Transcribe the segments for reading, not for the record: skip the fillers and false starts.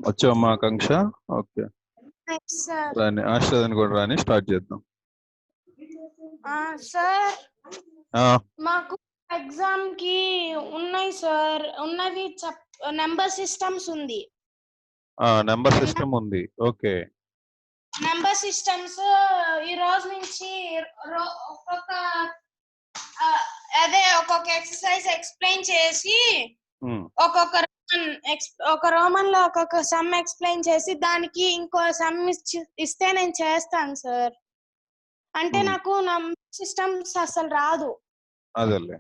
వచ్చావమ్మా ఆకాంక్ష? Okay sir. రాని ఆశ్రదని కూడా రాని స్టార్ట్ చేద్దాం. సార్ మాకు ఎగ్జామ్ కి ఉన్నాయి సార్. ఉన్నవి నెంబర్ సిస్టమ్స్ ఉంది. నెంబర్ సిస్టమ్ ఉంది. ఓకే నెంబర్ సిస్టమ్స్ ఈ రోజు నుంచి ఒక్కొక్క ఒక్కొక్క ఎక్సర్సైజ్ ఎక్స్ప్లెయిన్ చేసి ఒక రోమన్ లో ఒక్కొక్క సమ్ ఎక్స్ప్లెయిన్ చేసి దానికి ఇంకో సమ్ ఇస్తే నేను చేస్తాను సార్. అంటే నాకు నంబర్ సిస్టమ్స్ అసలు రాదు. అదేలే.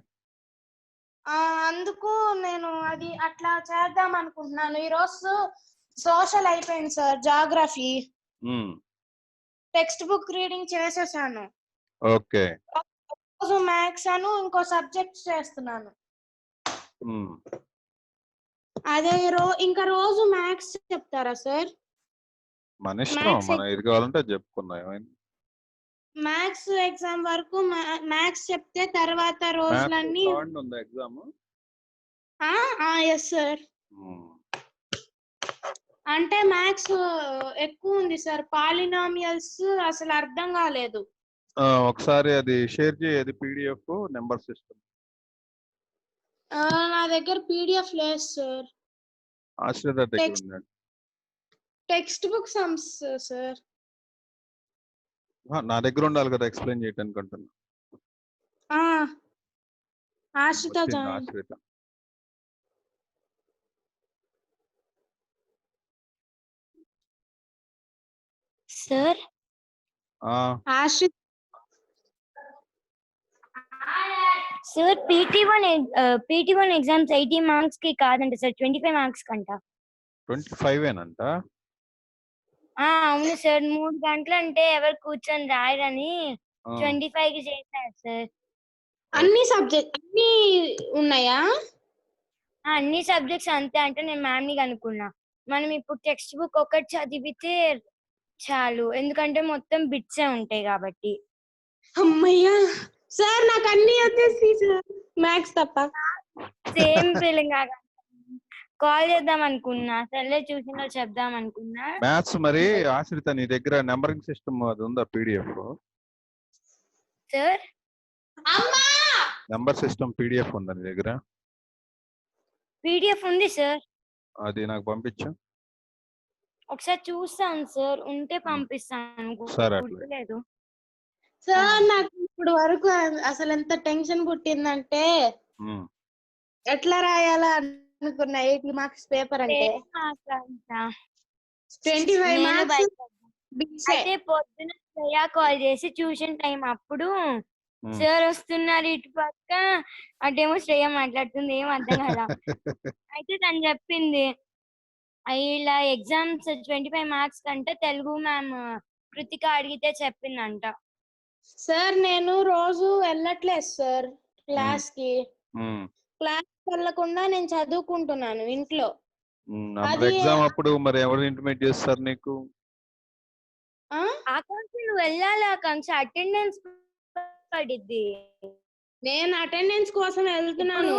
అందుకు నేను అది అట్లా చేద్దాం అనుకుంటున్నాను. ఈ రోజు సోషల్ అయిపోయింది sir. Geography text book reading చేసేసాను. ఓకే రోజు మ్యాథ్స్ అను ఇంకో సబ్జెక్ట్ చేస్తున్నాను. అదే ఇంకా రోజు మ్యాథ్స్ చెప్తారా సార్? మన ఇష్టం, మన ఏది కావాలంటే చెప్పుకున్నా. మ్యాథ్స్ ఎగ్జామ్ వరకు మ్యాథ్స్ చెప్తే తర్వాత రోజులన్నీ ఎగ్జామ్. Yes sir. అంటే మ్యాథ్స్ ఎక్కువ ఉంది సార్. పాలినామియల్స్ అసలు అర్థం కాలేదు. ఒకసారి అది షేర్ చేయది పీడిఎఫ్ నెంబర్ సిస్టమ్. నా దగ్గర పీడిఎఫ్ లేదు సార్. ఆశ్రిత దగ్గర ఉంది. Textbook sums sir. నా దగ్గర ఉండాలి కదా ఎక్స్ప్లెయిన్ చేయడానికి అంటున్నా. ఆశ్రిత సార్. ఆశ్రిత సార్ PT1 ఎగ్జామ్స్ 80 మార్క్స్ కి కాదంట సార్, 25 మార్క్స్ కంట. 25 ఏనంట? అవును సార్. 3 గంటలు అంటే ఎవరు కూర్చొని రాయరని 25 కి చేశారు సార్. అన్ని ఉన్నాయా? అన్ని సబ్జెక్ట్స్ అంతే అంటే నేను మ్యామ్ ని కనుక్కున్నా. మనం ఇప్పుడు టెక్స్ట్ బుక్ ఒకటి చదివితే చాలు, ఎందుకంటే మొత్తం బిట్సే ఉంటాయి కాబట్టి. అమ్మయ్యా సార్, నాకు అన్ని వచ్చేసి సార్, మ్యాథ్స్ తప్ప. Same feeling. కాల్ చేద్దాం అనుకున్నా, సర్లే చూసిన చెప్దాం అనుకున్నా. మ్యాథ్స్ మరి ఆశ్రిత నీ దగ్గర నెంబరింగ్ సిస్టమ్ అది ఉందా PDF? Sir number system PDF ఉందా నీ దగ్గర? పీడిఎఫ్ ఉంది సార్. అది నాకు పంపించు. ఒకసారి చూస్తాను సార్, ఉంటే పంపిస్తాను. గుర్తులేదు సార్. నాకు ఇప్పుడు వరకు అసలు ఎంత టెన్షన్ పుట్టిందంటే ఎట్లా రాయాలా అనుకున్నా. 80 మార్క్స్ పేపర్ అంటే 25 మార్క్స్. అయితే పొద్దున శ్రేయ కాల్ చేసి ట్యూషన్ టైం అప్పుడు సార్ వస్తున్నారు ఇటు పక్క, అటేమో శ్రేయ మాట్లాడుతుంది, ఏం అర్థం కదా. అయితే తను చెప్పింది ఇలా ఎగ్జామ్స్ 25 మార్క్స్ కంటే తెలుగు మ్యామ్ కృతిక అడిగితే చెప్పిందంట. సార్ నేను రోజు వెళ్ళట్లేదు సార్ క్లాస్ కి. క్లాస్ వెళ్ళకుండా నేను చదువుకుంటున్నాను ఇంట్లో. ఎగ్జామ్ అప్పుడు మరి ఎవరు ఇంటిమేట్ చేస్తారు నీకు? ఆకాంక్ష నువ్వు వెళ్ళాలి. ఆకాంక్ష అటెండెన్స్ పడిద్ది. నేను అటెండెన్స్ కోసం వెళ్తున్నాను.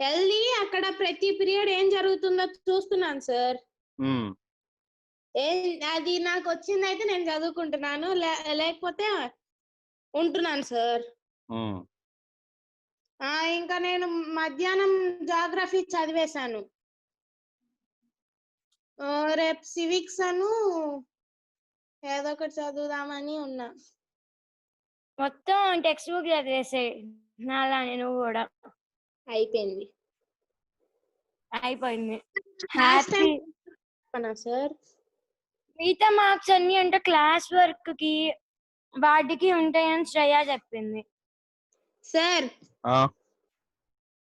వెళ్ళి అక్కడ ప్రతి పీరియడ్ ఏం జరుగుతుందో చూస్తున్నాను సార్. అది నాకు వచ్చిందైతే నేను చదువుకుంటున్నాను, లేకపోతే ఉంటున్నాను సార్. ఇంకా నేను మధ్యాహ్నం జాగ్రఫీ చదివేశాను. రేపు సివిక్స్ అను ఏదో ఒకటి చదువుదామని ఉన్నా. మొత్తం టెక్స్ట్ బుక్ చదివేసాయి నాలానే నువ్వు కూడా. అయిపోయింది. సార్ మిగతా మార్క్స్ అన్ని అంటే క్లాస్ వర్క్ కి వాటికి ఉంటాయని శ్రేయ చెప్పింది. సార్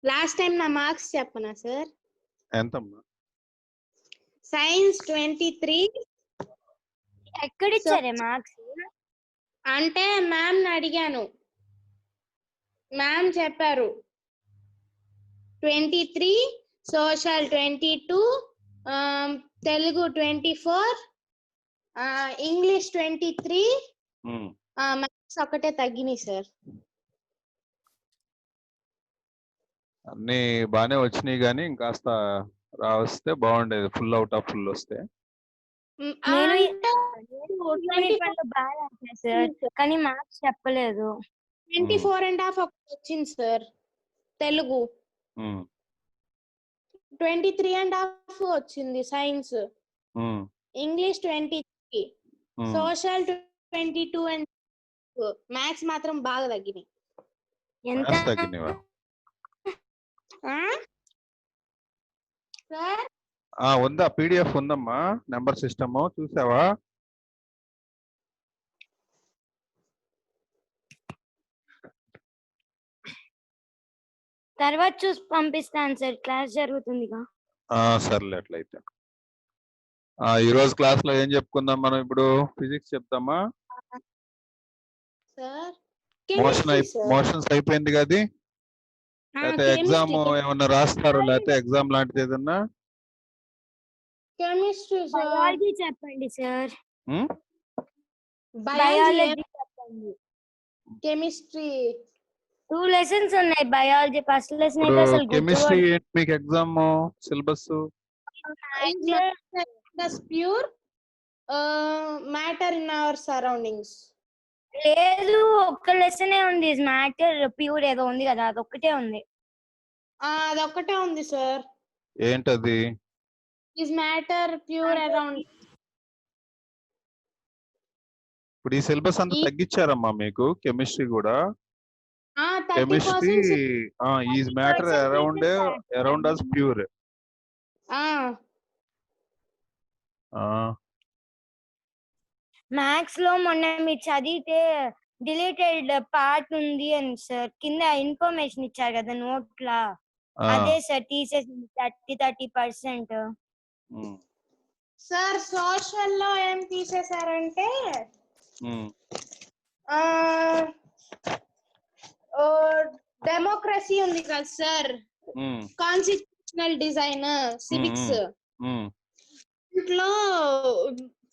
లాస్ట్ టైం నా మార్క్స్ చెప్పనా సార్? ఎంతమ్మా? సైన్స్ 23. ఎక్కడిచ్చారే మార్క్స్? అంటే మ్యామ్ ని అడిగాను, మ్యామ్ చెప్పారు 23, సోషల్ 22, తెలుగు 24, ఇంగ్లీష్ 23, మ్యాథ్స్ ఒకటే తగ్గినాయి సార్. అన్ని బాగానే వచ్చినాయి కానీ ఇంకాస్త వస్తే బాగుండేది, ఫుల్ అవుట్ ఆఫ్ ఫుల్ వస్తే. నేను అంటే బాగా రాశాను సార్, కానీ మార్క్స్ చెప్పలేదు. 24.5 ఒకటి వచ్చింది సార్ తెలుగు, 23.5 వచ్చింది science, English 23, social 22 and maths మాత్రం బాగా తగ్గినాయి. ఎంత తగ్గినవా? సార్ ఉందా పీడిఎఫ్ ఉందమ్మా, నెంబర్ సిస్టమ్ చూసావా? తర్వాత చూసి పంపిస్తాను సార్, క్లాస్ జరుగుతుందిగా. సర్లే అట్లయితే. ఈ రోజు క్లాస్ లో ఏం చెప్పుకుందాం మనం ఇప్పుడు? ఫిజిక్స్ చెప్తామా? సార్ మోషన్స్ అయిపోయింది కదా, లేకపోతే ఎగ్జామ్ ఏమన్నా రాస్తారు, లేకపోతే ఎగ్జామ్ లాంటిది ఏదన్నా? కెమిస్ట్రీ బయాలజీ చెప్పండి సార్. బయాలజీ చెప్పండి. కెమిస్ట్రీ 2 లెసన్స్ ఉన్నాయి. బయాలజీ ఫస్ట్ లెసన్ అయితే అసలు కెమిస్ట్రీ మీకు exam syllabus pure matter in our surroundings. లేదు, ఒక్క లెసనే ఉంది, మ్యాటర్ ప్యూర్ ఏదో ఉంది కదా, అదొక్కటే ఉంది. అదొక్కటే ఉంది సార్. ఏంటది? Is matter pure around. ఇప్పుడు ఈ సిలబస్ అంతా తగ్గించారమ్మా మీకు కెమిస్ట్రీ కూడా. Chemistry is matter around us pure. Maths లో మొన్న మీరు చదివితే డిలీటెడ్ పార్ట్ ఉంది అని సార్ కింద ఇన్ఫర్మేషన్ ఇచ్చారు కదా నోట్లా, అదే సార్ తీసేసి 30% సార్ సోషల్ లో ఏం తీసేశారంటే డెమోక్రసీ ఉంది కదా సార్, కాన్స్టిట్యూషనల్ డిజైన్, సివిక్స్, ఇంట్లో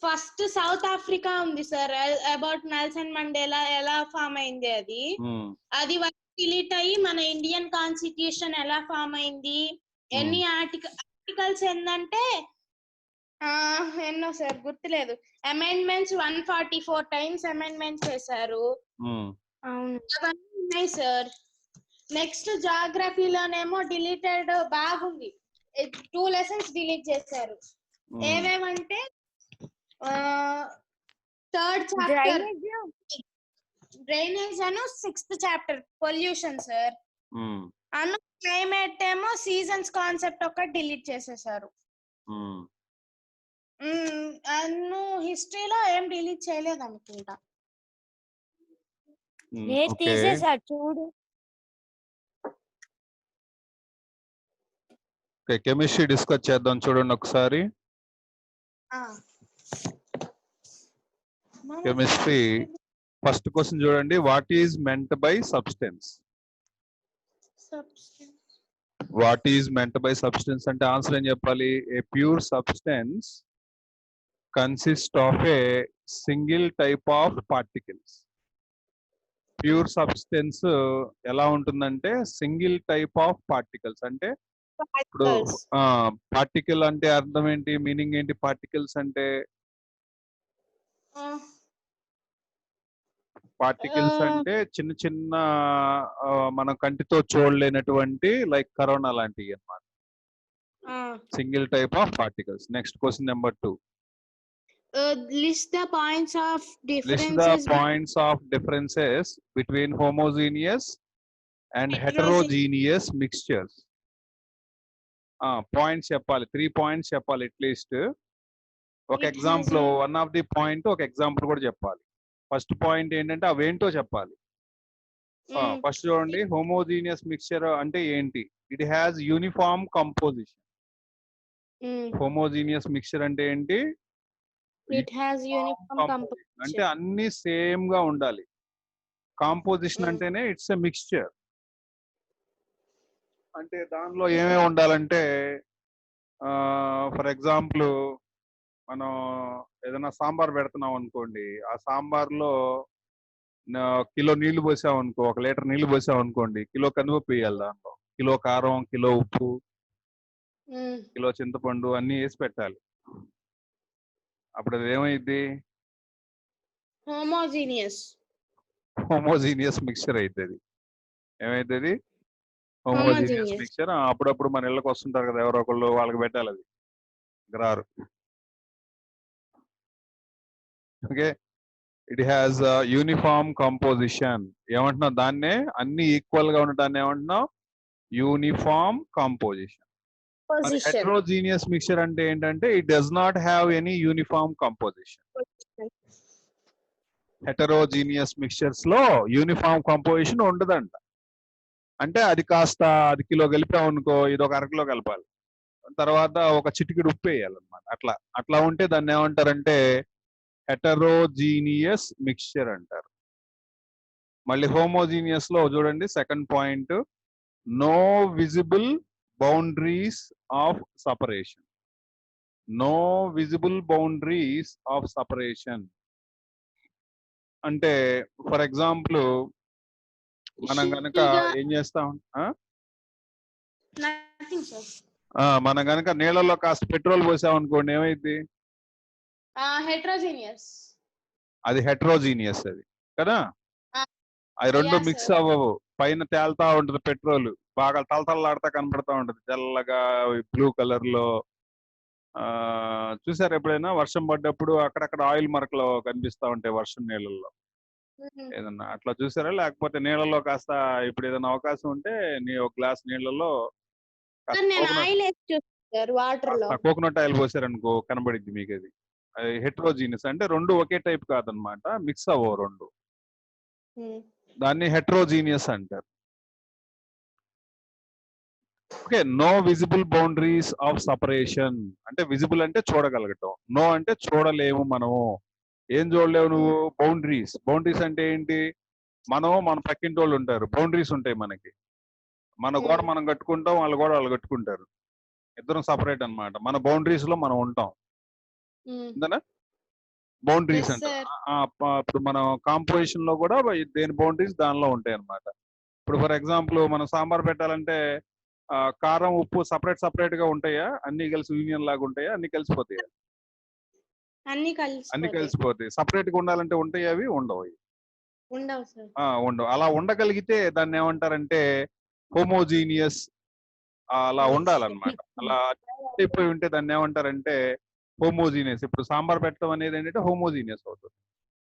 ఫస్ట్ సౌత్ ఆఫ్రికా ఉంది సార్, అబౌట్ నెల్సన్ మండేలా ఎలా ఫామ్ అయింది అది డిలీట్ అయ్యి మన ఇండియన్ కాన్స్టిట్యూషన్ ఎలా ఫామ్ అయింది, ఎన్ని ఆర్టికల్స్ ఏంటంటే ఎన్నో సార్ గుర్తులేదు, అమెండ్మెంట్స్ 144 టైమ్స్ అమెండ్మెంట్స్ చేశారు. అవన్నీ ఉన్నాయి సార్. నెక్స్ట్ జాగ్రఫీలోనేమో డిలీటెడ్ బాగుంది, 2 లెసన్స్ డిలీట్ చేశారు. ఏవేమంటే థర్డ్ చాప్టర్ డ్రైనేజ్ అను 6th చాప్టర్ పొల్యూషన్ సార్, అను క్లైమేట్ ఏమో సీజన్స్ కాన్సెప్ట్ ఒకటి డిలీట్ చేసేసారు. అను హిస్టరీలో ఏం డిలీట్ చేయలేదు అనుకుంటా. తీసేసారు చూడు. కెమిస్ట్రీ డిస్కస్ చేద్దాం చూడండి ఒకసారి. కెమిస్ట్రీ ఫస్ట్ క్వశ్చన్ చూడండి, what is meant by substance? What is meant by substance అంటే ఆన్సర్ ఏం చెప్పాలి? ఏ pure substance consist of a single type of particles. Pure substance ఎలా ఉంటుందంటే సింగిల్ టైప్ ఆఫ్ పార్టికల్స్. అంటే ఇప్పుడు పార్టికల్ అంటే అర్థం ఏంటి, మీనింగ్ ఏంటి? పార్టికల్స్ అంటే పార్టికల్స్ అంటే చిన్న చిన్న మనం కంటితో చూడలేనటువంటి లైక్ కరోనా లాంటివి అన్నమాట. Single type of particles. Next question number 2. List the points of differences between homogeneous and heterogeneous mixtures. Points చెప్పాలి, 3 points చెప్పాలి అట్లీస్ట్. ఒక example, one of the point ఒక ఎగ్జాంపుల్ కూడా చెప్పాలి. ఫస్ట్ పాయింట్ ఏంటంటే అవేంటో చెప్పాలి. ఫస్ట్ చూడండి, హోమోజీనియస్ మిక్చర్ అంటే ఏంటి? It has uniform composition. Homogeneous mixture అంటే ఏంటి? ఇట్ హ్యాస్ యూనిఫామ్ కంపోజిషన్ అంటే అన్ని సేమ్ గా ఉండాలి. కాంపోజిషన్ అంటేనే ఇట్స్ ఎ మిక్స్చర్. అంటే దానిలో ఏమేమి ఉండాలంటే ఫర్ ఎగ్జాంపుల్ మనం ఏదైనా సాంబార్ పెడుతున్నాం అనుకోండి, ఆ సాంబార్లో కిలో నీళ్లు పోసాం అనుకో, 1 లీటర్ నీళ్లు పోసాం అనుకోండి, కిలో కందిపప్పు వేయాలి దాంట్లో. కిలో కారం, కిలో ఉప్పు, కిలో చింతపండు అన్ని వేసి పెట్టాలి. అప్పుడు అది ఏమైద్ది? హోమోజీనియస్ మిక్చర్ అవుతుంది. ఏమైతుంది? Homogeneous mixture. అప్పుడప్పుడు మన ఇళ్ళకి వస్తుంటారు కదా ఎవరో ఒకళ్ళు, వాళ్ళకి పెట్టాలి అది గ్రారు. Okay, it has uniform composition. ఏమంటున్నావు? దాన్నే అన్ని ఈక్వల్ గా ఉండటాన్ని ఏమంటున్నావు? Uniform composition. హెటరోజీనియస్ మిక్చర్ అంటే ఏంటంటే it does not have any uniform composition. Heterogeneous mixtures లో యూనిఫామ్ కంపోజిషన్ ఉండదంట. అంటే అది కాస్త 1 కిలో కలిపామనుకో, ఇది ఒక 1/2 కిలో కలపాలి, తర్వాత ఒక చిటికెడు ఉప్పు వేయాలన్నమాట. అట్లా ఉంటే దాన్ని ఏమంటారంటే హెటరోజీనియస్ మిక్చర్ అంటారు. మళ్ళీ హోమోజీనియస్ లో చూడండి, second point, no visible boundaries of separation. No visible boundaries of separation అంటే ఫర్ ఎగ్జాంపుల్ మనం కనుక ఏం చేస్తాం, మనం కనుక నీళ్ళలో కాస్త పెట్రోల్ పోసామనుకోండి, ఏమైంది? అది హెటరోజీనియస్ అది కదా. అవి రెండు మిక్స్ అవ్వవు. పైన తేలుతా ఉంటది పెట్రోల్, బాగా తలతల్లాడుతా కనపడతా ఉంటది తెల్లగా బ్లూ కలర్ లో. చూసారు ఎప్పుడైనా వర్షం పడ్డప్పుడు అక్కడక్కడ ఆయిల్ మరకలు కనిపిస్తా ఉంటాయి వర్షం నీళ్ళల్లో, ఏదన్నా అట్లా చూసారా? లేకపోతే నీళ్ళలో కాస్త ఇప్పుడు ఏదైనా అవకాశం ఉంటే ఒక గ్లాస్ నీళ్ళలో కోకోనట్ ఆయిల్ పోసారనుకో, కనబడిద్ది మీకు. అది హెటరోజీనియస్ అంటే రెండు ఒకే టైప్ కాదనమాట, మిక్స్ అవ్వవు రెండు. దాన్ని హెటరోజీనియస్ అంటారు. Okay, no visible boundaries of separation అంటే విజిబుల్ అంటే చూడగలగటం, నో అంటే చూడలేము మనము. ఏం చూడలేవు నువ్వు? బౌండరీస్. బౌండరీస్ అంటే ఏంటి? మన పక్కింటి వాళ్ళు ఉంటారు, బౌండరీస్ ఉంటాయి మనకి. మన గోడ మనం కట్టుకుంటాం, వాళ్ళ గోడ వాళ్ళు కట్టుకుంటారు, ఇద్దరం సపరేట్ అన్నమాట. మన బౌండరీస్ లో మనం ఉంటాం, అంతేనా? బౌండరీస్ అంటే ఇప్పుడు మనం కాంపోజిషన్ లో కూడా దేని బౌండరీస్ దానిలో ఉంటాయి అన్నమాట. ఇప్పుడు ఫర్ ఎగ్జాంపుల్ మనం సాంబార్ పెట్టాలంటే కారం ఉప్పు సపరేట్ గా ఉంటాయా? అన్ని కలిసి యూనియన్ లాగా ఉంటాయా? అన్ని కలిసిపోతాయా? అన్ని కలిసిపోతాయి. సపరేట్ గా ఉండాలంటే ఉంటాయి అవి? ఉండవు. ఉండవు. అలా ఉండగలిగితే దాన్ని ఏమంటారంటే హోమోజీనియస్. అలా ఉండాలన్నమాట. అలా అయిపోయి ఉంటే దాన్ని ఏమంటారంటే హోమోజీనియస్. ఇప్పుడు సాంబార్ పెట్టడం అనేది ఏంటంటే హోమోజీనియస్ అవుతుంది,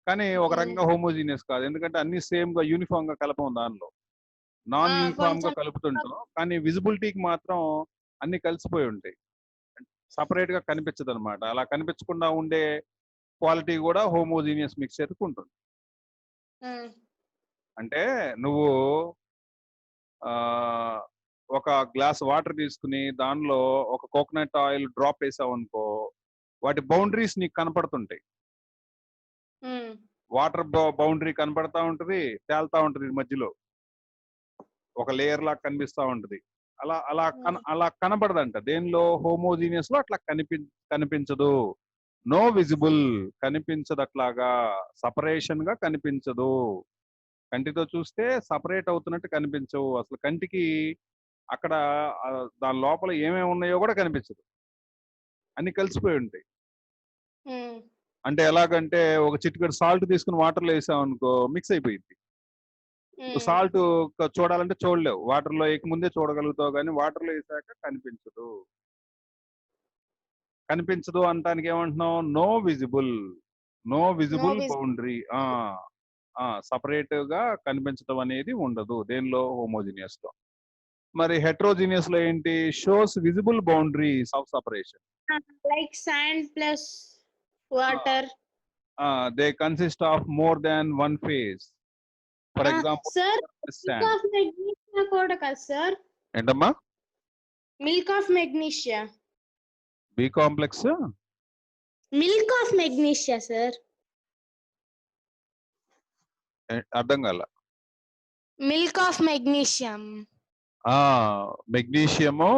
కానీ ఒక రకంగా హోమోజీనియస్ కాదు, ఎందుకంటే అన్ని సేమ్ గా యూనిఫామ్ గా కలపం, దానిలో నాన్ యూనిఫామ్ గా కలుపుతుంటాం. కానీ విజిబిలిటీకి మాత్రం అన్ని కలిసిపోయి ఉంటాయి, సపరేట్ గా కనిపించదు అనమాట. అలా కనిపించకుండా ఉండే క్వాలిటీ కూడా హోమోజీనియస్ మిక్చర్ కు ఉంటుంది. అంటే నువ్వు ఒక గ్లాస్ వాటర్ తీసుకుని దానిలో ఒక కోకోనట్ ఆయిల్ డ్రాప్ వేసావు అనుకో, వాటి బౌండరీస్ నీకు కనపడుతుంటాయి. వాటర్ బౌండరీ కనపడతా ఉంటది, తేలుతా ఉంటది మధ్యలో, ఒక లేయర్ లాగా కనిపిస్తా ఉంటది. అలా కనబడదంట. దేనిలో? హోమోజీనియస్ లో అట్లా కనిపించదు. నో విజిబుల్, కనిపించదు అట్లాగా, సపరేషన్ గా కనిపించదు. కంటితో చూస్తే సపరేట్ అవుతున్నట్టు కనిపించవు అసలు. కంటికి అక్కడ దాని లోపల ఏమేమి ఉన్నాయో కూడా కనిపించదు, అన్ని కలిసిపోయి ఉంటాయి. అంటే ఎలాగంటే ఒక చిటికెడు సాల్ట్ తీసుకుని వాటర్లో వేసావు అనుకో, మిక్స్ అయిపోయింది. సాల్ట్ చూడాలంటే చూడలేవు, వాటర్ లో ముందే చూడగలుగుతావు, కానీ వాటర్ లో వేసాక కనిపించదు. కనిపించదు అంటానికి ఏమంటున్నావు? No visible. No visible boundary. Separate గా కనిపించడం అనేది ఉండదు దేనిలో? హోమోజీనియస్ లో. మరి హెటరోజీనియస్ లో ఏంటి? Shows visible boundaries of separation, like sand plus water. They consist of more than one phase. For example sir, milk of magnesia కూడా కదా సార్? ఏంటమ్మా? Milk of magnesia. B complex. Milk of magnesia sir. అర్థం కాల. Milk of magnesium. Magnesium.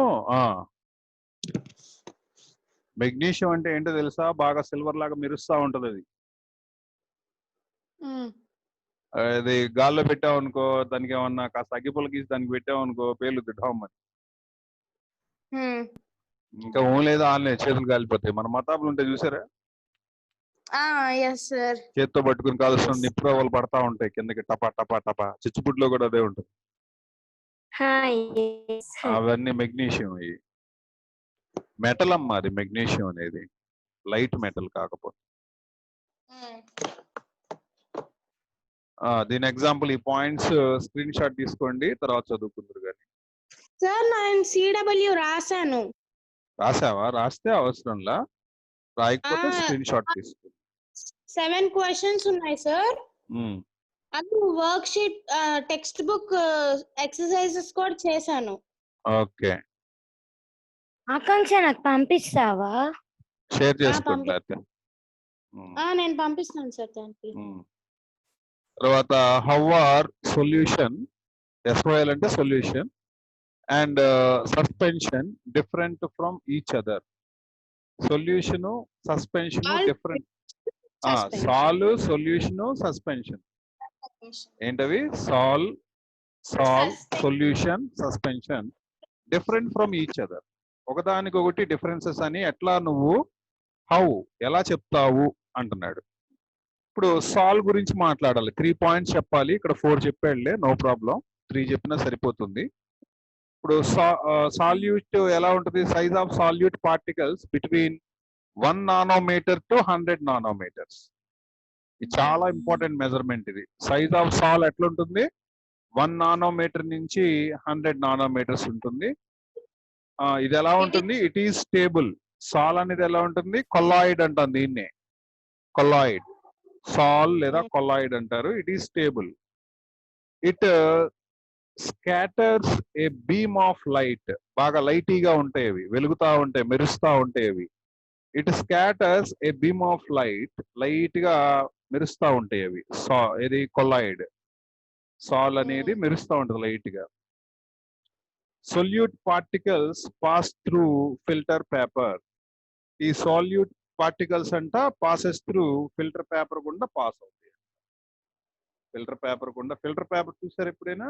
Magnesium అంటే ఏంటో తెలుసా? బాగా silver లాగా మెరుస్తా ఉంటది అది. అది గాల్లో పెట్టావు అనుకో, దానికి ఏమన్నా కాస్త అగ్గిపుల్ల గీసి దానికి పెట్టావు అనుకో పేలుద్ది ఢమ్ అని. ఇంకా లేదు ఆన్ లేదు, చేతులు కాలిపోతాయి. మన మతాబులు ఉంటే చూసారా, ఎస్ సార్. చేత్తో పట్టుకుని కాలుస్తున్న నిప్పు రవ్వలు పడతా ఉంటాయి కిందకి, టపా టపా టపా. చిచ్చుపుట్లో కూడా అదే ఉంటుంది. అవన్నీ మెగ్నీషియం. అవి మెటల్ అమ్మా, అది మెగ్నీషియం అనేది లైట్ మెటల్ కాకపోతే. దీని ఎగ్జాంపుల్ ఈ పాయింట్స్ స్క్రీన్ షాట్ తీసుకోండి, తర్వాత చదువుకుందరు కానీ. సార్ నేను సిడబ్ల్యూ రాశాను. రాసావా? రాస్తే అవసరంలా, రాయకపోతే స్క్రీన్ షాట్ తీసుకో. 7 క్వశ్చన్స్ ఉన్నాయి సార్. అది work sheet text book exercises కూడా చేశాను. ఓకే, ఆకాంక్ష నాకు పంపిస్తావా? షేర్ చేసుకోండి. నేను పంపిస్తాను సార్ దానికి. తర్వాత హౌ ఆర్ సొల్యూషన్, ఎస్ఓఎల్ అంటే solution, and suspension different from each other. Solution suspension different. Solve, solution, suspension ఏంటవి? Solve, solution, suspension different from each other. ఒకదానికొకటి డిఫరెన్సెస్ అని ఎట్లా నువ్వు హౌ ఎలా చెప్తావు అంటున్నాడు. ఇప్పుడు సాల్వ్ గురించి మాట్లాడాలి. 3 పాయింట్స్ చెప్పాలి. ఇక్కడ 4 చెప్పాడులే, నో ప్రాబ్లం. 3 చెప్పినా సరిపోతుంది. ఇప్పుడు సాల్యూట్ ఎలా ఉంటుంది? Size of salute particles between 1 nanometre to 100 nanometres. ఇది చాలా ఇంపార్టెంట్ మెజర్మెంట్. ఇది సైజ్ ఆఫ్ సాల్ ఎట్లుంటుంది? 1 నానోమీటర్ నుంచి 100 నానోమీటర్స్ ఉంటుంది. ఇది ఎలా ఉంటుంది? It is stable. సాల్ అనేది ఎలా ఉంటుంది? కొల్లాయిడ్ అంటాం దీన్నే, కొల్లాయిడ్. సాల్ లేదా కొల్లాయిడ్ అంటారు. It is stable. It scatters a beam of light. బాగా లైటీగా ఉంటాయి అవి, వెలుగుతా ఉంటాయి, మెరుస్తా ఉంటాయి అవి. It scatters a beam of light, light గా మెరుస్తా ఉంటాయి అవి. ఇది కొల్లాయిడ్. సాల్ అనేది మెరుస్తా ఉంటుంది లైట్ గా. Solute particles pass through filter paper. ఈ సాల్యూట్ పార్టికల్స్ అంట పాసెస్ త్రూ ఫిల్టర్ పేపర్ గుండా పాస్ అవుతాయి. ఫిల్టర్ పేపర్ గుండా. ఫిల్టర్ పేపర్ చూసారు ఎప్పుడైనా?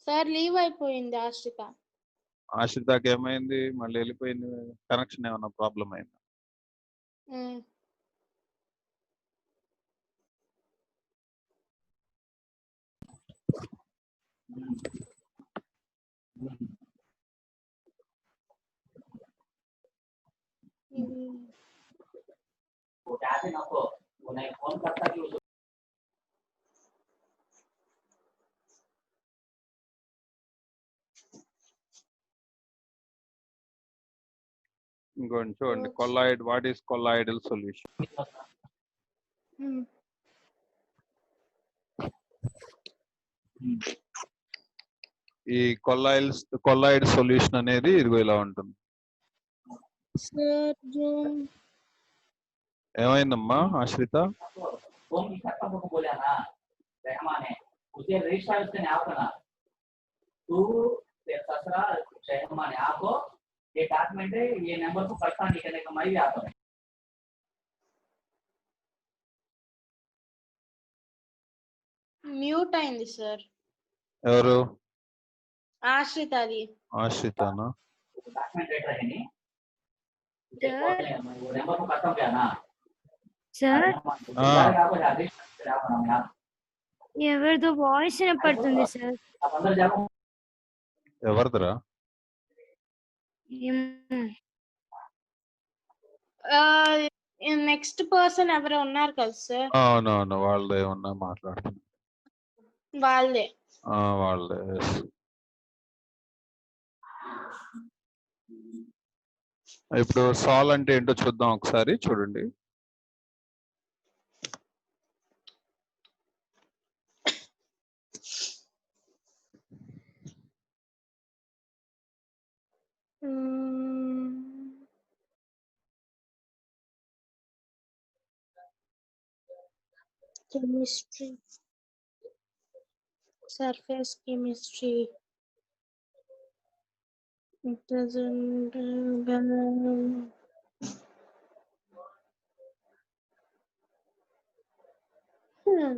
సార్ లీవ్ అయిపోయింది ఆశ్రిత. ఆశ్రితకి ఏమైంది? మళ్ళీ వెళ్ళిపోయింది. కనెక్షన్ ఏమన్నా ప్రాబ్లం అయిందా? ఇంకోటి చూడండి, colloid. What is colloidal solution? ఈ కొల్లాయిడ్ సొల్యూషన్ అనేది ఇదిగో ఇలా ఉంటుంది. ఏమైందమ్మా ఆశ్రిత? మ్యూట్ అయింది సార్. ఎవరు? ఆశ్రిత. అది ఆశ్రితనా? ఎవరిదో వాయిస్ వినపడుతుంది సార్. ఎవరిదిరా? నెక్స్ట్ పర్సన్ ఎవరో ఉన్నారు కదా సార్. అవునవును, వాళ్ళదే ఏమన్నా మాట్లాడుతున్నారు. వాళ్ళదే. వాళ్ళదే. ఇప్పుడు సాల్ అంటే ఏంటో చూద్దాం ఒకసారి. చూడండి, chemistry, surface chemistry. It doesn't sir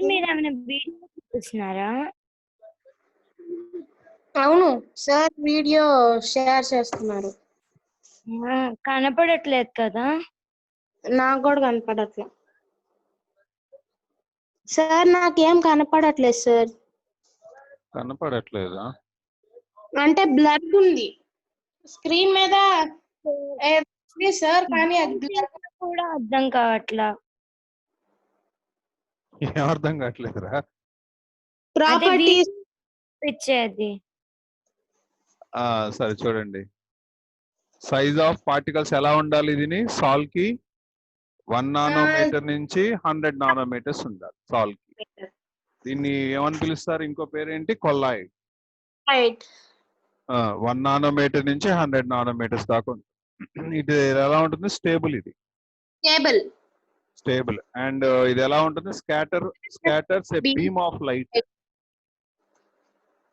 మీరు ఏమైనా వీడియో చూస్తున్నారా? అవును సార్, వీడియో షేర్ చేస్తున్నారు. కనపడట్లేదు కదా. నాకు కూడా కనపడట్లే సార్, నాకేం కనపడట్లేదు సార్. కనపడట్లేదా? అంటే బ్లర్ ఉంది స్క్రీన్ మీద సార్, కానీ అది బ్లర్ కూడా అర్థం కావట్లా. ఏం అర్థం కావట్లేదురా? ప్రాపర్టీస్ ఇచ్చేది. సరే చూడండి, సైజ్ ఆఫ్ పార్టికల్స్ ఎలా ఉండాలి? దీని సాల్ కి 1 నానోమీటర్ నుంచి 100 నానోమీటర్స్ ఉండాలి సాల్ కి. దీన్ని ఏమని పిలుస్తారు? ఇంకో పేరేంటి? కొల్లాయిడ్. 1 నానోమీటర్ నుంచి 100 నానోమీటర్స్ దాకా ఉంటుంది. ఇది ఎలా ఉంటుంది? స్టేబుల్. ఇది స్టేబుల్. అండ్ ఇది ఎలా ఉంటుంది? Scatters a beam of light.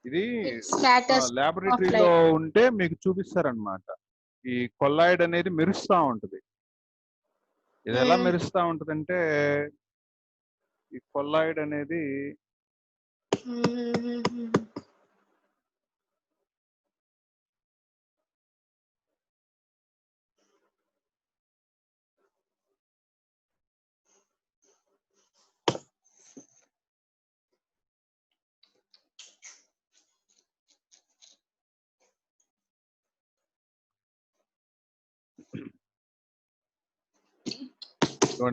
ఇది లాబొరేటరీలో ఉంటే మీకు చూపిస్తారనమాట. ఈ కొల్లాయిడ్ అనేది మెరుస్తా ఉంటుంది. ఇది ఎలా మెరుస్తా ఉంటుంది అంటే, ఈ కొల్లాయిడ్ అనేది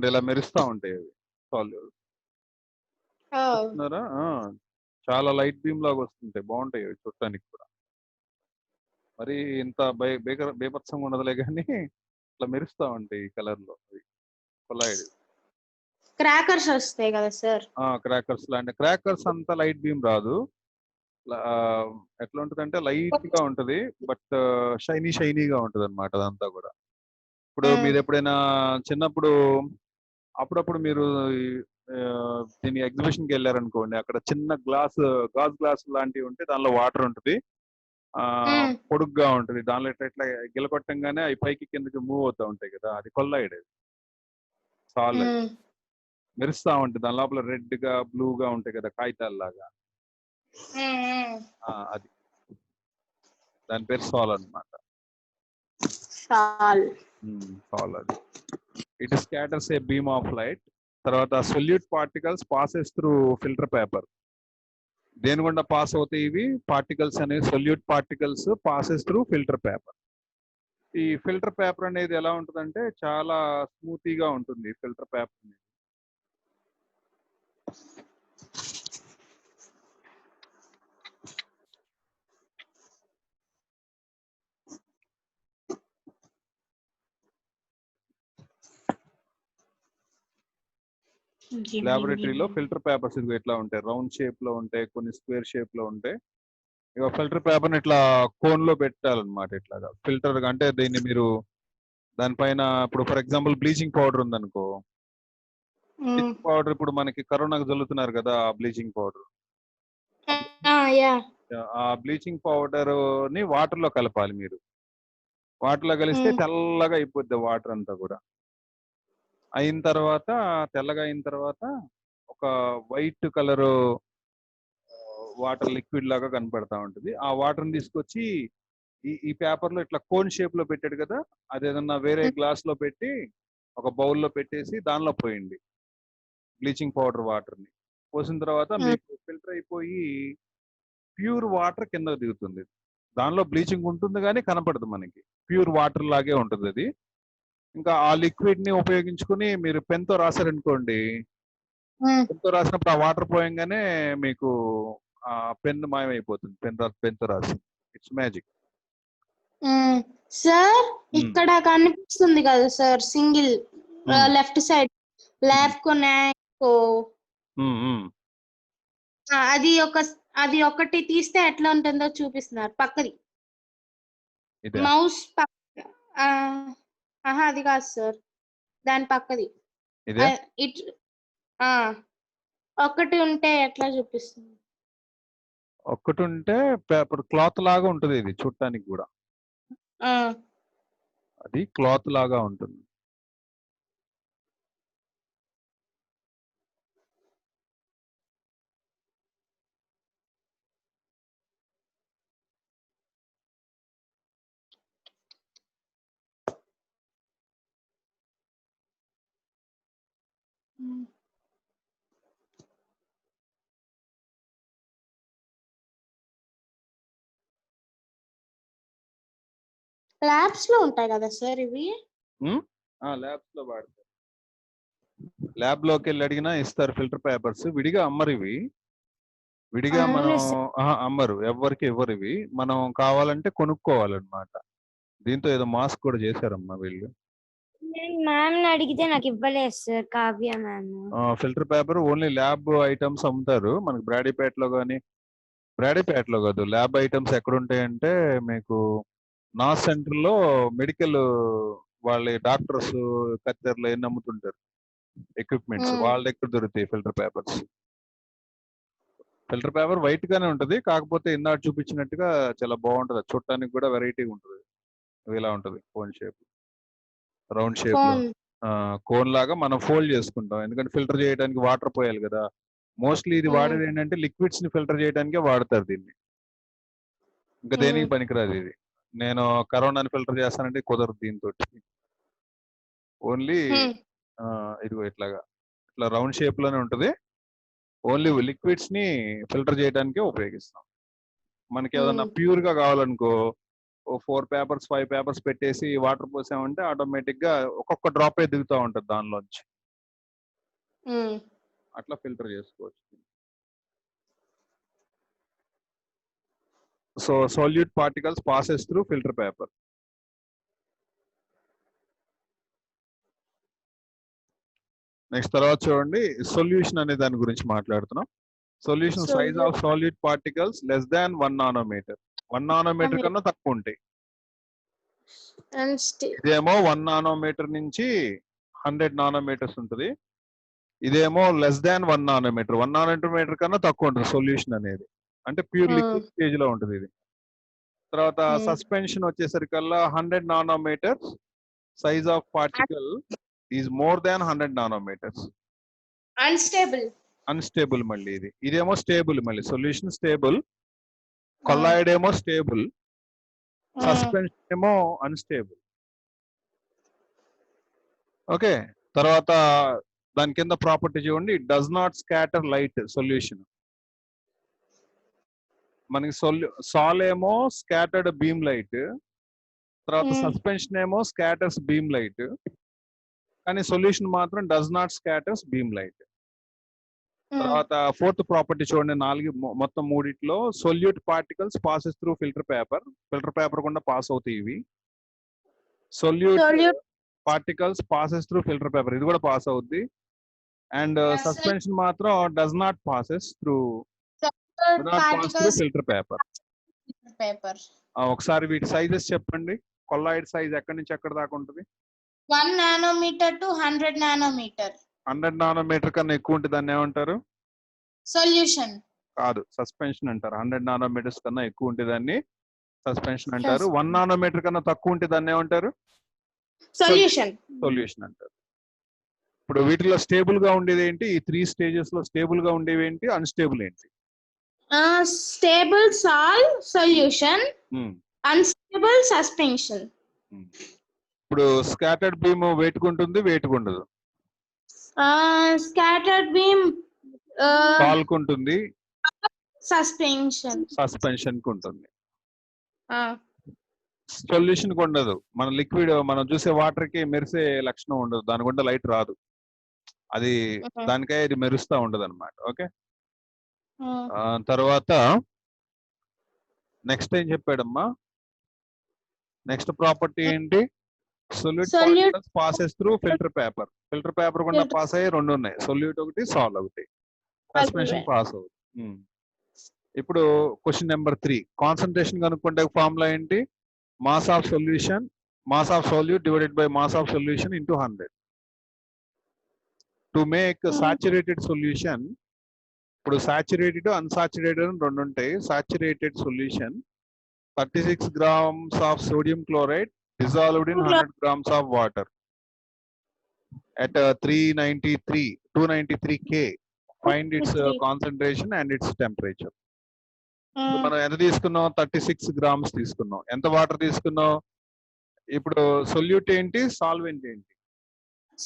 ఇలా మెరుస్తా ఉంటాయి అవి. చాలా లైట్ బీమ్ లాగా వస్తుంటాయి, బాగుంటాయి అవి చూడటానికి కూడా. మరి ఇంత బేపత్సంగా ఉండదులే కానీ ఇట్లా మెరుస్తా ఉంటాయి కలర్ లో. కొల్లాయిడ్ క్రాకర్స్ వస్తాయి కదా సార్. క్రాకర్స్ లాంటి. క్రాకర్స్ అంతా లైట్ బీమ్ రాదు. ఎట్లా ఉంటది అంటే లైట్ గా ఉంటది, బట్ షైనీగా ఉంటది అనమాట అదంతా కూడా. ఇప్పుడు మీరు ఎప్పుడైనా చిన్నప్పుడు అప్పుడప్పుడు మీరు దీని ఎగ్జిబిషన్ కి వెళ్ళారనుకోండి, అక్కడ చిన్న గాజు గ్లాస్ లాంటివి ఉంటే దానిలో వాటర్ ఉంటుంది, పొడుగ్గా ఉంటుంది. దానిలో ఇట్లా గిలకొట్టంగానే అవి పైకి కిందకి మూవ్ అవుతా ఉంటాయి కదా, అది కొల్లాయిడ్. అది సాలిడ్ మెరుస్తా ఉంటుంది. దాని లోపల రెడ్ గా బ్లూగా ఉంటాయి కదా కాగితాల్లాగా. అది దాని పేరు సాల్ అన్నమాట. సాల్ అది. It scatters a beam of light. తర్వాత solute particles passes through filter paper. దేని గుండా పాస్ అవుతాయి ఇవి పార్టికల్స్ అనేవి? Solute particles passes through filter paper. ఈ ఫిల్టర్ పేపర్ అనేది ఎలా ఉంటుందంటే చాలా స్మూతీగా ఉంటుంది ఫిల్టర్ పేపర్ అనేది. లాబొరేటరీలో ఫిల్టర్ పేపర్స్ ఇవి ఎట్లా ఉంటాయి? రౌండ్ షేప్ లో ఉంటాయి, కొన్ని స్క్వేర్ షేప్ లో ఉంటాయి. ఇక ఫిల్టర్ పేపర్ ఇట్లా కోన్ లో పెట్టాలన్నమాట. ఇట్లాగా ఫిల్టర్ అంటే దీన్ని మీరు దానిపైన ఇప్పుడు ఫర్ ఎగ్జాంపుల్ బ్లీచింగ్ పౌడర్ ఉందనుకో, బ్లీచింగ్ పౌడర్ ఇప్పుడు మనకి కరోనాకు చల్లుతున్నారు కదా, ఆ బ్లీచింగ్ పౌడర్. ఆ బ్లీచింగ్ పౌడర్ ని వాటర్ లో కలపాలి మీరు. వాటర్ లో కలిస్తే తెల్లగా అయిపోద్ది వాటర్ అంతా కూడా. అయిన తర్వాత తెల్లగా అయిన తర్వాత ఒక వైట్ కలర్ వాటర్ లిక్విడ్ లాగా కనపడతా ఉంటుంది. ఆ వాటర్ ని తీసుకొచ్చి ఈ పేపర్ లో ఇట్లా కోన్ షేప్ లో పెట్టాడు కదా, అదేదన్నా వేరే గ్లాస్ లో పెట్టి ఒక బౌల్లో పెట్టేసి దానిలో పోయండి బ్లీచింగ్ పౌడర్ వాటర్ ని. పోసిన తర్వాత మీకు ఫిల్టర్ అయిపోయి ప్యూర్ వాటర్ కింద దిగుతుంది. దానిలో బ్లీచింగ్ ఉంటుంది కానీ కనపడదు మనకి, ప్యూర్ వాటర్ లాగే ఉంటుంది అది. ఇంకా ఆ లిక్విడ్ ని ఉపయోగించుకుని మీరు పెన్ తో రాశారనుకోండి, పెన్ తో రాసినప్పుడు ఆ వాటర్ పోయంగానే మీకు ఆ పెన్ మాయమైపోతుంది. పెన్ తో రాసి. It's magic. సార్ ఇక్కడ కనిపిస్తుంది కదా sir single left side lab కొనాకో అది ఒకటి తీస్తే ఎట్లా ఉంటుందో చూపిస్తున్నారు పక్కది మౌస్ అది కాదు సార్ దాని పక్కది ఒకటి ఉంటే ఎట్లా చూపిస్తుంది ఒక్కటి ఉంటే పేపర్ క్లాత్ లాగా ఉంటుంది ఇది చూడటానికి కూడా అది క్లాత్ లాగా ఉంటుంది ల్యాబ్స్ లో ఉంటాయి కదా సార్ ఇవి ల్యాబ్స్ లో వాడతారు ల్యాబ్ లోకి వెళ్ళి అడిగినా ఇస్తారు ఫిల్టర్ పేపర్స్ విడిగా అమ్మరు ఇవి విడిగా మనం అమ్మరు ఎవరికి ఇవ్వరు ఇవి మనం కావాలంటే కొనుక్కోవాలన్నమాట దీంతో ఏదో మాస్క్ కూడా చేశారమ్మా వీళ్ళు మ్యామ్ అడిగితే నాకు ఇవ్వలేదు sir Kavya ma'am filter paper only lab items అమ్ముతారు మనకి బ్రాడీపేటలో కానీ బ్రాడీపేటలో కాదు ల్యాబ్ ఐటమ్స్ ఎక్కడ ఉంటాయంటే మీకు నా సెంటర్ లో మెడికల్ వాళ్ళ డాక్టర్స్ కత్తెర్లు ఎన్ని అమ్ముతుంటారు ఎక్విప్మెంట్స్ వాళ్ళ దగ్గర దొరుకుతాయి filter papers filter paper white గానే ఉంటది కాకపోతే ఇందాక చూపించినట్టుగా చాలా బాగుంటది చూడటానికి కూడా వెరైటీగా ఉంటుంది ఇలా ఉంటది కోన్ షేప్ రౌండ్ షేప్ లో కోన్ లాగా మనం ఫోల్డ్ చేసుకుంటాం ఎందుకంటే ఫిల్టర్ చేయడానికి వాటర్ పోయాలి కదా మోస్ట్లీ ఇది వాడేది ఏంటంటే లిక్విడ్స్ ని ఫిల్టర్ చేయడానికే వాడతారు దీన్ని ఇంకా దేనికి పనికిరాదు ఇది నేను కరోనాని ఫిల్టర్ చేస్తానంటే కుదరదు దీంతో ఓన్లీ ఇదిగో ఇట్లా రౌండ్ షేప్ లోనే ఉంటది ఓన్లీ లిక్విడ్స్ ని ఫిల్టర్ చేయడానికే ఉపయోగిస్తాం మనకి ఏదన్నా ప్యూర్ గా కావాలనుకో 4 పేపర్స్ 5 పేపర్స్ పెట్టేసి వాటర్ పోసామంటే ఆటోమేటిక్ గా ఒక్కొక్క డ్రాప్ దిగుతూ ఉంటది దానిలోంచి అట్లా ఫిల్టర్ చేసుకోవచ్చు so solute particles passes through filter paper next తర్వాత చూడండి సొల్యూషన్ అనే దాని గురించి మాట్లాడుతున్నాం solution size of solute particles less than 1 nanometre 1 nanometre కన్నా తక్కువ ఉంటాయి ఇదేమో 1 నానోమీటర్ నుంచి 100 నానోమీటర్స్ ఉంటుంది ఇదేమో లెస్ దాన్ 1 నానోమీటర్ 1 నానోమీటర్ కన్నా తక్కువ ఉంటుంది సొల్యూషన్ అనేది అంటే ప్యూర్ లిక్విడ్ స్టేజ్ లో ఉంటుంది ఇది తర్వాత సస్పెన్షన్ వచ్చేసరికల్లా 100 nanometres size of particle is more than 100 nanometres unstable మళ్ళీ ఇదేమో స్టేబుల్ మళ్ళీ సొల్యూషన్ స్టేబుల్ కొల్లాయిడ్ ఏమో స్టేబుల్ సస్పెన్షన్ ఏమో అన్స్టేబుల్ ఓకే తర్వాత దాని కింద ప్రాపర్టీ చూడండి it does not scatter light solution మనకి సాల్ ఏమో స్కాటర్డ్ బీమ్ లైట్ తర్వాత సస్పెన్షన్ ఏమో స్కాటర్స్ బీమ్ లైట్ కానీ సొల్యూషన్ మాత్రం does not scatters beam light తర్వాత ఫోర్త్ ప్రాపర్టీ చూడండి మొత్తం మూడిట్లో solute particles passes through filter paper గుండా పాస్ అవుతాయి ఇవి solute particles passes through filter paper ఇది కూడా పాస్ అవుద్ది అండ్ సస్పెన్షన్ మాత్రం does not passes through filter paper ఒకసారి వీటి సైజెస్ చెప్పండి కొల్లాయిడ్ సైజ్ ఎక్కడి నుంచి ఎక్కడ దాకా ఉంటుంది 1 నానోమీటర్ టు 100 నానోమీటర్ 100 నానోమీటర్ కన్నా ఎక్కువ ఉంటే దాన్ని ఏమంటారు సొల్యూషన్ కాదు సస్పెన్షన్ అంటారు 100 నానోమీటర్స్ కన్నా ఎక్కువ ఉంటే దాన్ని సస్పెన్షన్ అంటారు 1 నానోమీటర్ కన్నా తక్కువ ఉంటే దాన్ని ఏమంటారు సొల్యూషన్ అంటారు ఇప్పుడు వీటిలో స్టేబుల్ గా ఉండేది ఏంటి ఈ 3 స్టేజెస్ లో స్టేబుల్ గా ఉండేవి ఏంటి అన్స్టేబుల్ ఏంటి stable sol solution unstable suspension ఇప్పుడు స్కాటర్డ్ బీమ్ వేటుకుంటుంది వేటుకుండదు స్కాటర్డ్ బీమ్ పాల్కుంటుంది సస్పెన్షన్ కు ఉంటుంది సొల్యూషన్ కు ఉండదు మన లిక్విడ్ మనం చూసే వాటర్ కి మెరిసే లక్షణం ఉండదు దాని గుండా లైట్ రాదు అది దానికై ఇది మెరుస్తా ఉండదు అనమాట ఓకే తర్వాత నెక్స్ట్ ఏం చెప్పాడమ్మా నెక్స్ట్ ప్రాపర్టీ ఏంటి? Solute Solute particles passes through filter paper. Filter paper గుండా filter పాస్ అయ్యి 2 ఉన్నాయి, సొల్యూట్ ఒకటి, సాల్ట్ ఒకటి. సస్పెన్షన్ పాస్ అవుతుంది. ఇప్పుడు క్వశ్చన్ నెంబర్ 3, కాన్సన్ట్రేషన్ కనుక్కుంటే ఫార్ములా ఏంటి? Mass of solution, mass of solute divided by mass of solution into 100. To make saturated solution, ఇప్పుడు సాచురేటెడ్ అన్సాచురేటెడ్ అని 2 ఉంటాయి. Saturated solution 36 grams of sodium chloride dissolved in 100 grams of water at 293 K. Find its concentration and its temperature. మనం ఎంత తీసుకున్నాం? 36 grams తీసుకున్నాం. ఎంత water తీసుకున్నాం? ఇప్పుడు సొల్యూట్ ఏంటి, సాల్వెంట్ ఏంటి?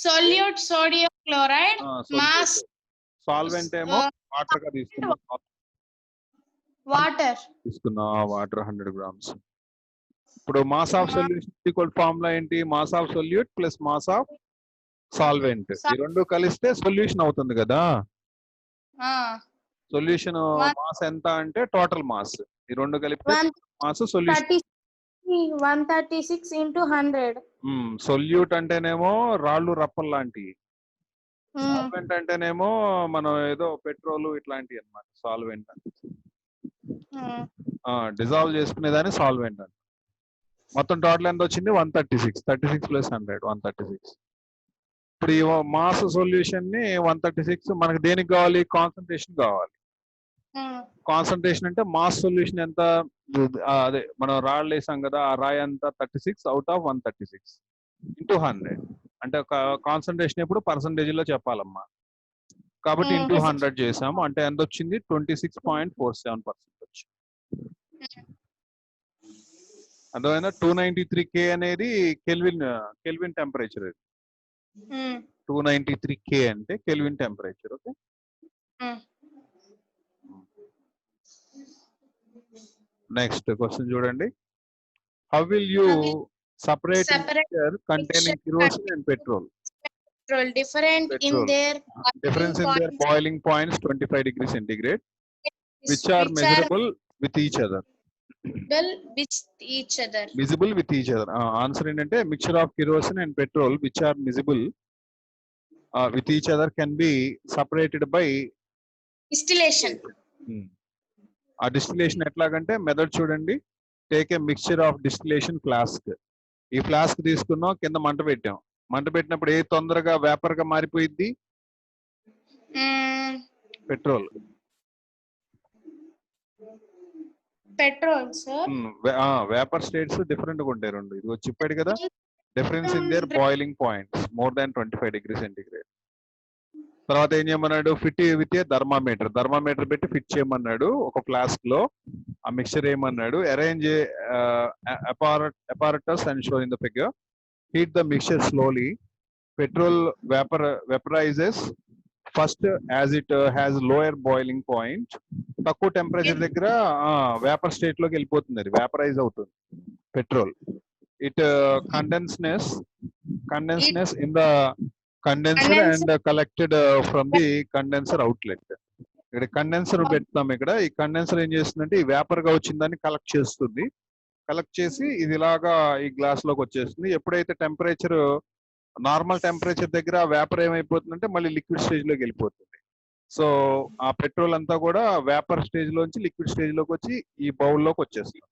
solute sodium chloride, mass solvent ఏమో వాటర్ గా తీసుకున్నాం. water తీసుకున్నా వాటర్ 100 grams. ఇప్పుడు mass of solution equal formula ఏంటి? Mass of solute plus mass of solvent. ఈ రెండు కలిస్తే సొల్యూషన్ అవుతుంది కదా. సొల్యూషన్ మాస్ ఎంత అంటే టోటల్ మాస్, ఈ రెండు కలిపితే మాస్ సొల్యూషన్ 136 into 100. సొల్యూట్ అంటేనేమో రాళ్ళు రప్పలు లాంటివి, సాల్వెంట్ అంటేనేమో మనం ఏదో పెట్రోల్ ఇట్లాంటివి అన్నమాట. సాల్వెంట్ అంటే డిజాల్వ్ చేసుకునేదాన్ని సాల్వెంట్ అంట. మొత్తం టోటల్ ఎంత వచ్చింది? 136. 36 ప్లస్ 100 136. ఇప్పుడు ఈ మాస్ సొల్యూషన్ ని 136 మనకి దేనికి కావాలి? కాన్సన్ట్రేషన్ కావాలి. కాన్సన్ట్రేషన్ అంటే మాస్ సొల్యూషన్ ఎంత? అదే మనం రాళ్ళు వేసాం కదా, ఆ రాయి ఎంత? 36 out of 136 into 100. అంటే కాన్సన్ట్రేషన్ ఎప్పుడు పర్సంటేజ్ లో చెప్పాలమ్మా, కాబట్టి ఇంటూ 100 చేసాము. అంటే ఎంత వచ్చింది? 26.47% వచ్చింది. అర్థమైనా? 293 K అనేది కెల్విన్ టెంపరేచర్. 293 K అంటే kelvin temperature. Okay, next question చూడండి. How will you separate mixture containing kerosene and petrol? Different in their difference in their boiling points 25 degrees centigrade, which are measurable with each other. Visible with each other. Answer ఏంటంటే mixture of kerosene and petrol which are visible with each other can be separated by distillation. ఆ distillation ఎట్లాగంటే method చూడండి. Take a mixture of distillation flask. ఈ flask తీసుకున్నాం, కింద మంట పెట్టాం. మంట పెట్టినప్పుడు ఏ తొందరగా వేపర్ గా మారిపోయింది? పెట్రోల్. వేపర్ స్టేట్స్ డిఫరెంట్ గా ఉంటాయి రెండు. ఇది చెప్పాడు కదా, difference in there boiling points more than 25 degrees centigrade. తర్వాత ఏం చేయమన్నాడు? ఫిట్ విత్ ఏ థర్మామీటర్ పెట్టి ఫిట్ చేయమన్నాడు ఒక ఫ్లాస్క్ లో. ఆ మిక్చర్ ఏమన్నాడు? Arrange apparatus and show in the figure. Heat the mixture slowly. Petrol vaporizes first as it has lower boiling point. తక్కువ టెంపరేచర్ దగ్గర వేపర్ స్టేట్ లోకి వెళ్ళిపోతుంది, అది వేపరైజ్ అవుతుంది petrol. It condenses in the condenser and collected from the condenser outlet. ఇక్కడ condenser పెడతాం. ఇక్కడ ఈ కండెన్సర్ ఏం చేస్తుందంటే ఈ వేపర్ గా వచ్చిందని కలెక్ట్ చేస్తుంది. కలెక్ట్ చేసి ఇది ఇలాగా ఈ గ్లాస్ లోకి వచ్చేస్తుంది. ఎప్పుడైతే టెంపరేచర్ నార్మల్ టెంపరేచర్ దగ్గర వేపర్ ఏమైపోతుందంటే మళ్ళీ లిక్విడ్ స్టేజ్ లోకి వెళ్ళిపోతుంది. సో ఆ పెట్రోల్ అంతా కూడా వేపర్ స్టేజ్ లోంచి లిక్విడ్ స్టేజ్ లోకి వచ్చి ఈ బౌల్ లోకి వచ్చేస్తుంది,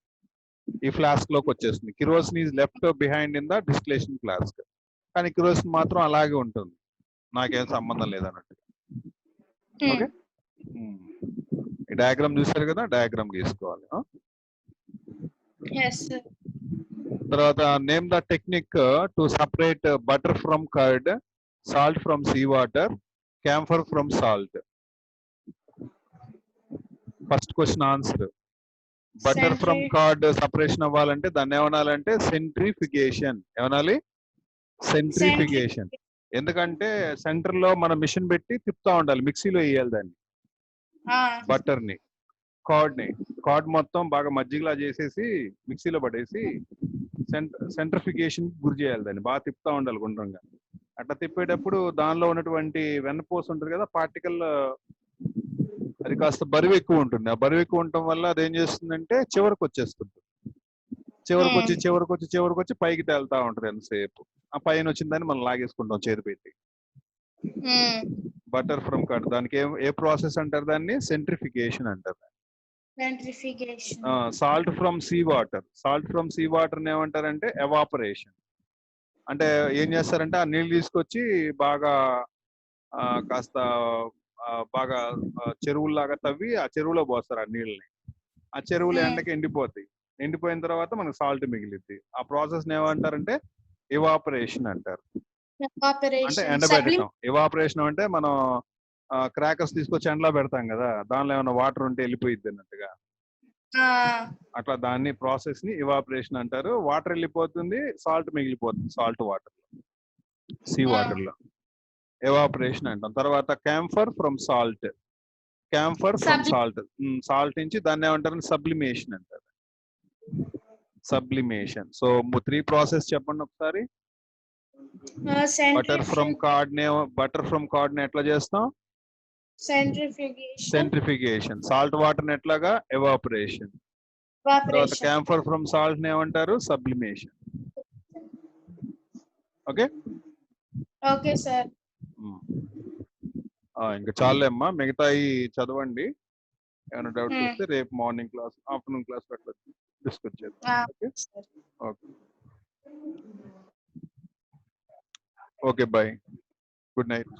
ఈ ఫ్లాస్క్ లోకి వచ్చేస్తుంది. Kerosene is left behind in the distillation flask. కానీ కిరోసిన్ మాత్రం అలాగే ఉంటుంది, నాకేం సంబంధం లేదన్నట్టు. ఓకే, ఈ డయాగ్రామ్ చూసారు కదా, డయాగ్రామ్ గీసుకోవాలి. తర్వాత name the technique to separate butter from curd, salt from sea water, camphor from salt. First question answer. Butter from curd separation అవ్వాలంటే దాన్ని ఏమనాలంటే సెంట్రిఫికేషన్. ఏమనాలి? సెంట్రిఫికేషన్. ఎందుకంటే సెంటర్ లో మన మిషన్ పెట్టి తిప్పుతా ఉండాలి, మిక్సీలో వేయాలి దాన్ని, బటర్ ని, కార్డ్ మొత్తం బాగా మజ్జిగలా చేసేసి మిక్సీలో పడేసి సెంట్రిఫికేషన్ గురి చేయాలి, దాన్ని బాగా తిప్పుతా ఉండాలి గుండ్రంగా. అట్లా తిప్పేటప్పుడు దానిలో ఉన్నటువంటి వెన్నపూస ఉంటుంది కదా, పార్టికల్, అది కాస్త బరువు ఎక్కువ ఉంటుంది. ఆ బరువు ఎక్కువ ఉండటం వల్ల అదేం చేస్తుందంటే చివరికి వచ్చేస్తుంది. చివరికి వచ్చి పైకి తేలుతా ఉంటది ఎంతసేపు. ఆ పైన వచ్చిందని మనం లాగేసుకుంటాం చేతి పెట్టి. బటర్ ఫ్రమ్ కర్డ్, దానికి ఏ ప్రాసెస్ అంటారు? దాన్ని సెంట్రిఫికేషన్ అంటారు. సాల్ట్ ఫ్రమ్ సీ వాటర్ ఏమంటారంటే ఎవాపరేషన్. అంటే ఏం చేస్తారంటే ఆ నీళ్ళు తీసుకొచ్చి బాగా కాస్త బాగా చెరువుల్లాగా తవ్వి ఆ చెరువులో పోస్తారు ఆ నీళ్ళని. ఆ చెరువులు ఎండకి ఎండిపోతాయి. ఎండిపోయిన తర్వాత మనకు సాల్ట్ మిగిలిద్ది. ఆ ప్రాసెస్ ఏమంటారంటే ఎవాపరేషన్ అంటారు. అంటే ఎండబెట్టడం. ఎవాపరేషన్ అంటే మనం క్రాకర్స్ తీసుకొచ్చి ఎండలో పెడతాం కదా, దానిలో ఏమైనా వాటర్ ఉంటే వెళ్ళిపోయిద్ది అన్నట్టుగా. అట్లా దాన్ని ప్రాసెస్ ని ఎవాపరేషన్ అంటారు. వాటర్ వెళ్ళిపోతుంది, సాల్ట్ మిగిలిపోతుంది సాల్ట్ వాటర్ లో, సీ వాటర్ లో. ఎవాపరేషన్ అంటాం. తర్వాత క్యాంఫర్ ఫ్రమ్ సాల్ట్, సాల్ట్ నుంచి దాన్ని ఏమంటారు? సబ్లిమేషన్ అంటారు. సబ్లిమేషన్. సో 3 ప్రాసెస్ చెప్పండి ఒకసారి. బటర్ ఫ్రమ్ కార్డ్ ని ఎట్లా చేస్తాం? సెంట్రిఫికేషన్. సాల్ట్ వాటర్ ని ఎట్లాగా? ఎవాపరేషన్. తర్వాత క్యాంఫర్ ఫ్రమ్ సాల్ట్ ని ఏమంటారు? సబ్లిమేషన్. Okay sir. ఇంకా చాలేమ్మా, మిగతాయి చదవండి. ఏమైనా డౌట్స్ వస్తే రేపు మార్నింగ్ క్లాస్, ఆఫ్టర్నూన్ క్లాస్ అట్లా డిస్కస్ చేద్దాం. Okay bye, good night.